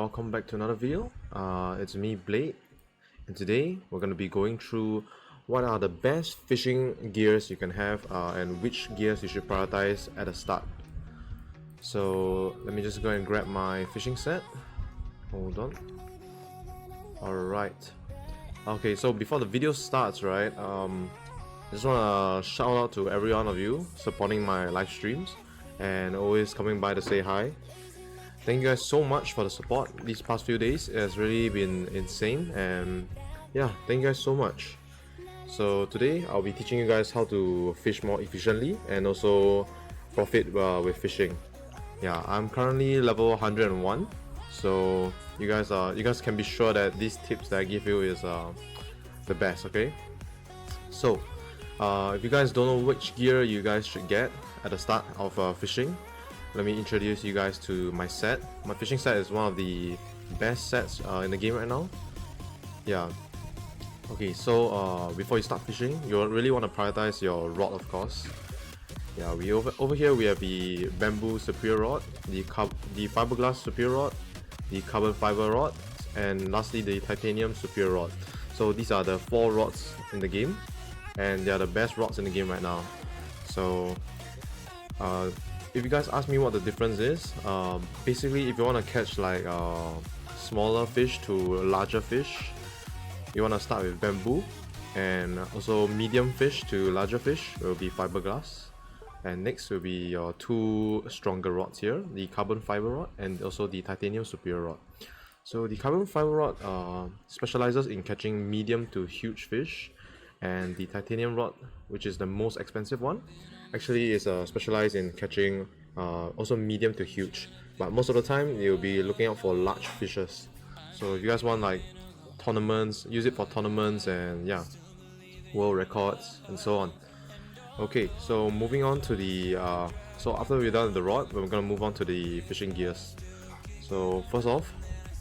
welcome back to another video. It's me, Blade, and today we're going to be going through what are the best fishing gears you can have and which gears you should prioritize at the start. So let me just go and grab my fishing set. Hold on. Alright. Okay, so before the video starts, right, I just want to shout out to every one of you supporting my live streams and always coming by to say hi. Thank you guys so much for the support these past few days. It has really been insane, and yeah, thank you guys so much. So today I'll be teaching you guys how to fish more efficiently and also profit with fishing. Yeah, I'm currently level 101, so you guys can be sure that these tips that I give you is the best. Okay, so if you guys don't know which gear you guys should get at the start of fishing, let me introduce you guys to my set. My fishing set is one of the best sets in the game right now. Yeah. Okay, so before you start fishing, you really want to prioritize your rod, of course. Yeah, over here we have the bamboo superior rod, the fiberglass superior rod, the carbon fiber rod, and lastly the titanium superior rod. So these are the 4 rods in the game, and they are the best rods in the game right now. So if you guys ask me what the difference is, basically if you want to catch like smaller fish to larger fish, you want to start with bamboo, and also medium fish to larger fish will be fiberglass, and next will be your 2 stronger rods here, the carbon fiber rod and also the titanium superior rod. So the carbon fiber rod specializes in catching medium to huge fish, and the titanium rod, which is the most expensive one, actually is specialized in catching also medium to huge, but most of the time you'll be looking out for large fishes. So if you guys want like tournaments, use it for tournaments and yeah, world records and so on. Okay, so moving on to the so after we're done with the rod, we're gonna move on to the fishing gears. So first off,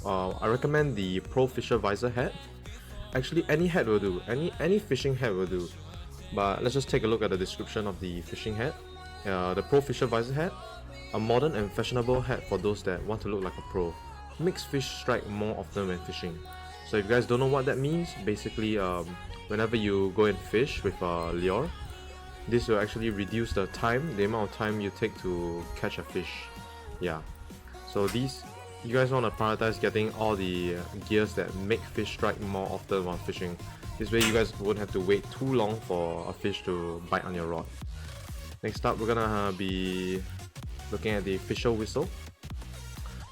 I recommend the Pro Fisher Visor hat. Actually, any hat will do, any fishing hat will do. But let's just take a look at the description of the fishing hat. The Pro Fisher Visor hat, a modern and fashionable hat for those that want to look like a pro. Makes fish strike more often when fishing. So if you guys don't know what that means, basically whenever you go and fish with a lure, this will actually reduce the amount of time you take to catch a fish. Yeah. So you guys want to prioritize getting all the gears that make fish strike more often while fishing. This way you guys won't have to wait too long for a fish to bite on your rod. Next up, we're gonna be looking at the fisher whistle.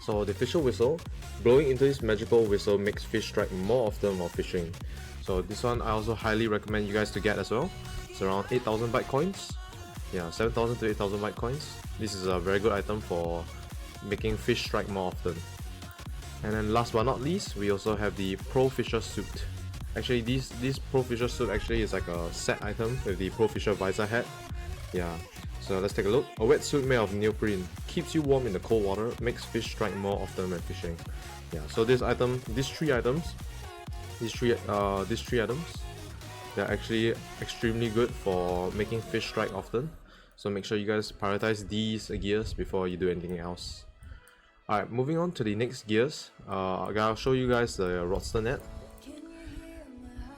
So the fisher whistle, blowing into this magical whistle makes fish strike more often while fishing. So this one I also highly recommend you guys to get as well. It's around 8,000 byte coins. Yeah, 7,000 to 8,000 byte coins. This is a very good item for making fish strike more often. And then last but not least, we also have the Pro Fisher suit. Actually, this Pro Fisher suit actually is like a set item with the Pro Fisher Visor hat. Yeah, so let's take a look. A wetsuit made of neoprene, keeps you warm in the cold water, makes fish strike more often when fishing. Yeah, so these three items, they're actually extremely good for making fish strike often. So make sure you guys prioritize these gears before you do anything else. Alright, moving on to the next gears, I'll show you guys the rodster net.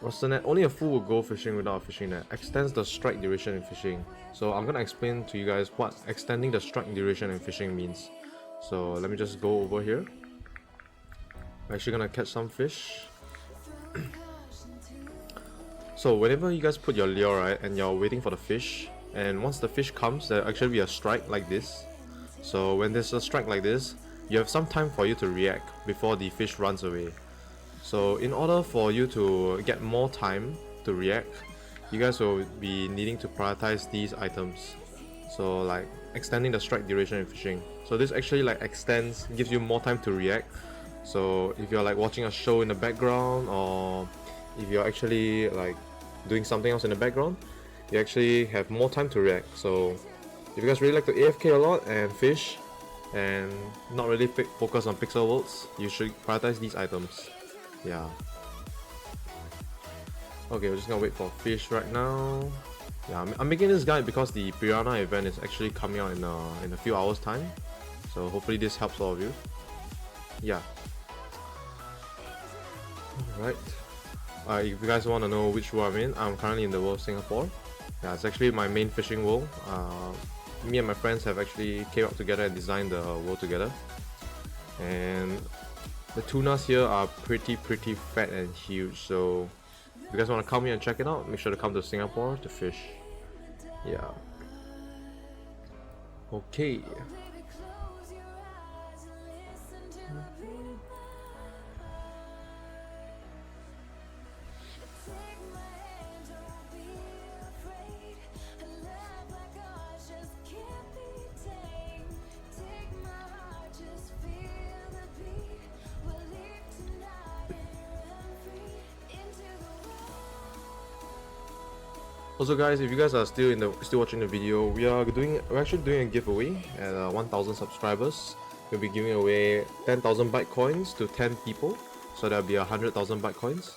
Rodster net, only a fool will go fishing without a fishing net. Extends the strike duration in fishing. So I'm gonna explain to you guys what extending the strike duration in fishing means. So let me just go over here. I'm actually gonna catch some fish. So whenever you guys put your lure, right, and you're waiting for the fish, and once the fish comes, there'll actually be a strike like this. So when there's a strike like this, you have some time for you to react before the fish runs away. So in order for you to get more time to react, you guys will be needing to prioritize these items. So like extending the strike duration in fishing. So this actually like gives you more time to react. So if you're like watching a show in the background, or if you're actually like doing something else in the background, you actually have more time to react. So if you guys really like to AFK a lot and fish and not really focus on Pixel Worlds, you should prioritize these items. Yeah. Okay, we're just gonna wait for fish right now. Yeah, I'm making this guide because the Piranha event is actually coming out in a few hours time. So hopefully this helps all of you. Yeah. Alright. If you guys want to know which world I'm in, I'm currently in the world of Singapore. Yeah, it's actually my main fishing world. Me and my friends have actually came up together and designed the world together. And the tunas here are pretty fat and huge, so if you guys want to come here and check it out, make sure to come to Singapore to fish. Yeah. Okay. Also guys, if you guys are still watching the video, we're actually doing a giveaway at 1000 subscribers. We'll be giving away 10,000 Bitcoins to 10 people, so that'll be 100,000 Bitcoins.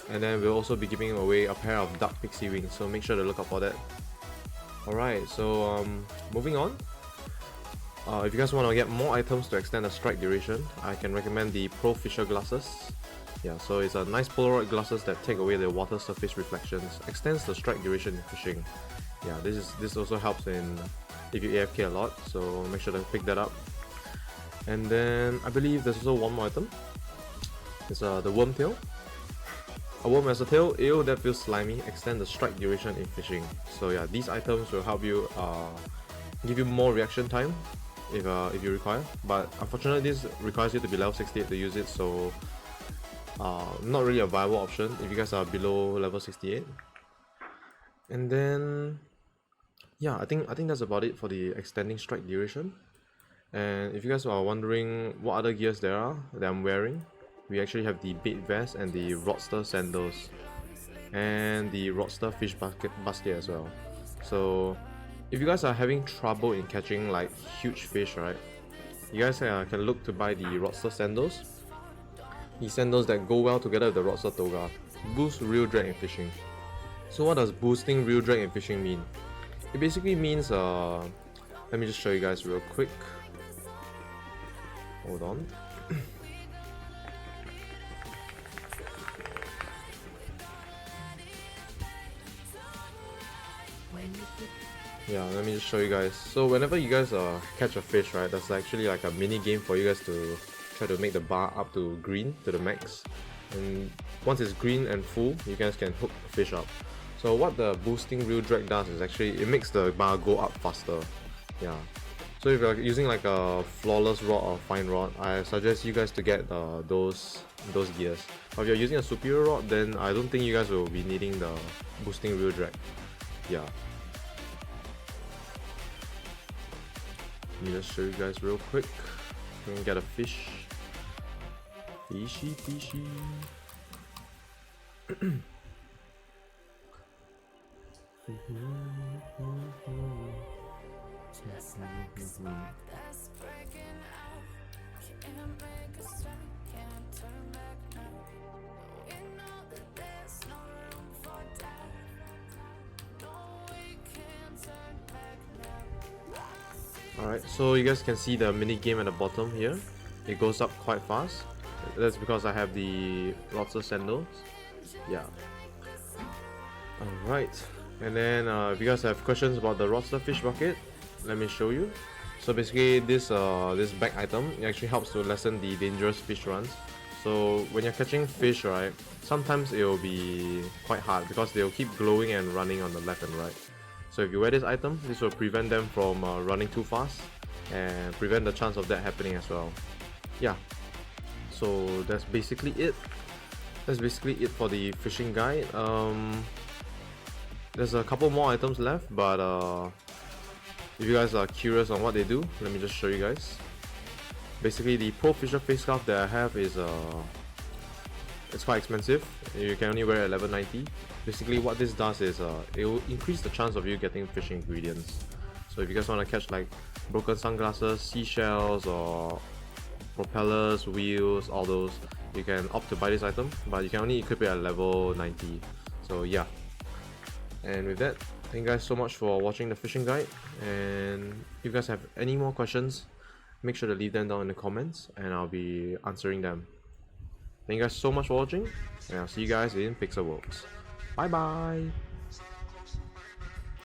And then we'll also be giving away a pair of dark pixie wings, so make sure to look out for that. Alright, so moving on. If you guys want to get more items to extend the strike duration, I can recommend the Pro Fisher glasses. Yeah, so it's a nice Polaroid glasses that take away the water surface reflections, extends the strike duration in fishing. Yeah, this also helps in if you AFK a lot, so make sure to pick that up. And then I believe there's also one more item. It's the worm tail. A worm has a tail, ew, that feels slimy, extend the strike duration in fishing. So yeah, these items will help you give you more reaction time if you require. But unfortunately, this requires you to be level 68 to use it, so not really a viable option if you guys are below level 68. And then yeah, I think that's about it for the extending strike duration. And if you guys are wondering what other gears there are that I'm wearing, we actually have the bait vest and the Rodster sandals and the Rodster fish basket as well. So if you guys are having trouble in catching like huge fish, right, you guys can look to buy the Rodster sandals. The sandals that go well together with the Rodster toga. Boost real drag in fishing. So what does boosting real drag in fishing mean? It basically means let me just show you guys real quick. Hold on. Yeah, let me just show you guys. So whenever you guys catch a fish, right, that's actually like a mini game for you guys to try to make the bar up to green to the max. And once it's green and full, you guys can hook the fish up. So what the boosting real drag does is actually it makes the bar go up faster. Yeah. So if you're using like a flawless rod or fine rod, I suggest you guys to get those gears. But if you're using a superior rod, then I don't think you guys will be needing the boosting real drag. Yeah. Let me just show you guys real quick. We can get a fish. Fishy. Alright, so you guys can see the mini game at the bottom here. It goes up quite fast. That's because I have the Rodster sandals. Yeah. Alright. And then if you guys have questions about the Rodster fish bucket, let me show you. So basically this bag item, it actually helps to lessen the dangerous fish runs. So when you're catching fish, right, sometimes it will be quite hard because they'll keep glowing and running on the left and right. So if you wear this item, this will prevent them from running too fast and prevent the chance of that happening as well. Yeah. So that's basically it. That's basically it for the fishing guide. There's a couple more items left, but if you guys are curious on what they do, let me just show you guys. Basically, the Pro Fisher face scarf that I have is it's quite expensive. You can only wear it at level 90. Basically, what this does is it will increase the chance of you getting fish ingredients. So if you guys want to catch like broken sunglasses, seashells, or propellers, wheels, all those, you can opt to buy this item, but you can only equip it at level 90. So yeah. And with that, thank you guys so much for watching the fishing guide, and if you guys have any more questions, make sure to leave them down in the comments and I'll be answering them. Thank you guys so much for watching, and I'll see you guys in Pixel Worlds. Bye bye!